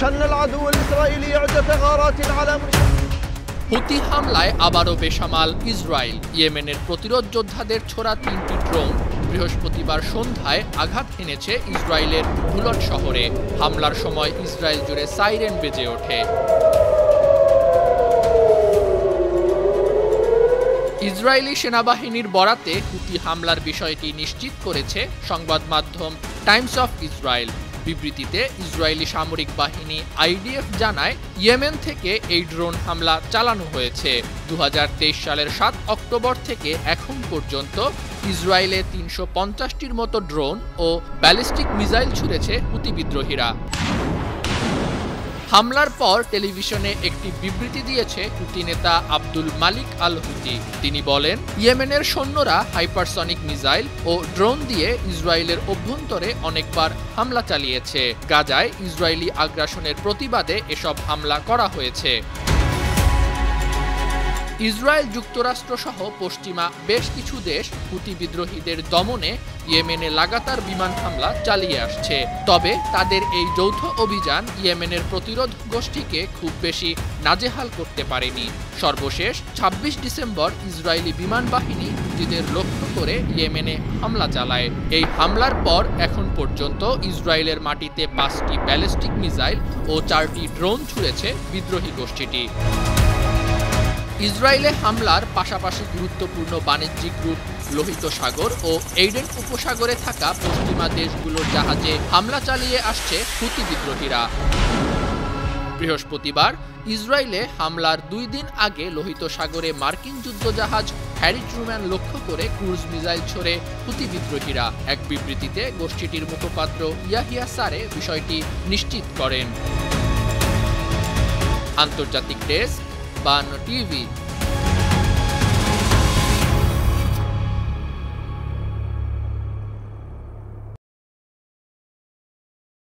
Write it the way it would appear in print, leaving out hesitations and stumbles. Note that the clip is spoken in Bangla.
أن العدو الإسرائيلي يعد ثغرات على হুতি হামলায় আবারও বেসামাল ইসরায়েল। ইয়েমেনের প্রতিরোধ যোদ্ধাদের ছোড়া 3টি ড্রোন বৃহস্পতিবার সন্ধ্যায় আঘাত এনেছে ইসরায়েলের ভুলট শহরে। হামলার সময় ইসরায়েল জুড়ে সাইরেন বেজে ওঠে। ইসরায়েলি সেনাবাহিনীর বরাতে হুতি হামলার বিষয়টি নিশ্চিত করেছে সংবাদ মাধ্যম টাইমস অফ ইসরায়েল। বিবৃতিতে ইসরায়েলি সামরিক বাহিনী আইডিএফ জানায়, ইয়েমেন থেকে এই ড্রোন হামলা চালানো হয়েছে। 2023 সালের 7 অক্টোবর থেকে এখন পর্যন্ত ইসরায়েলে 350টির মতো ড্রোন ও ব্যালিস্টিক মিসাইল ছুড়েছে হুতি বিদ্রোহীরা। হামলার পর টেলিভিশনে একটি বিবৃতি দিয়েছে হুতি নেতা আব্দুল মালিক আল হুতি। তিনি বলেন, ইয়েমেনের সৈন্যরা হাইপারসনিক মিসাইল ও ড্রোন দিয়ে ইসরায়েলের অভ্যন্তরে অনেকবার হামলা চালিয়েছে। গাজায় ইসরায়েলি আগ্রাসনের প্রতিবাদে এসব হামলা করা হয়েছে। ইসরায়েল যুক্তরাষ্ট্র সহ পশ্চিমা বেশ কিছু দেশ হুতি বিদ্রোহীদের দমনে ইয়েমেনে লাগাতার বিমান হামলা চালিয়ে আসছে। তবে তাদের এই যৌথ অভিযান ইয়েমেনের প্রতিরোধ গোষ্ঠীকে খুব বেশি নাজেহাল করতে পারেনি। সর্বশেষ 26 ডিসেম্বর ইসরায়েলি বিমান বাহিনী হুতিদের লক্ষ্য করে ইয়েমেনে হামলা চালায়। এই হামলার পর এখন পর্যন্ত ইসরায়েলের মাটিতে 5টি ব্যালিস্টিক মিসাইল ও 4টি ড্রোন ছুড়েছে বিদ্রোহী গোষ্ঠীটি। ইসরায়েলে হামলার পাশাপাশি গুরুত্বপূর্ণ বাণিজ্যিক রুট লোহিত সাগর ও এইডেন উপসাগরে থাকা পশ্চিমা দেশগুলোর জাহাজে হামলা চালিয়ে আসছে হুতি বিদ্রোহীরা। বৃহস্পতিবার ইসরায়েলে হামলার 2 দিন আগে লোহিত সাগরে মার্কিন যুদ্ধজাহাজ হ্যারি ট্রুম্যান লক্ষ্য করে ক্রুজ মিসাইল ছোড়ে হুতি বিদ্রোহীরা। এক বিবৃতিতে গোষ্ঠীটির মুখপাত্র ইয়াহিয়া সারে বিষয়টি নিশ্চিত করেন। আন্তর্জাতিক ডেস্ক, 52 টিভি।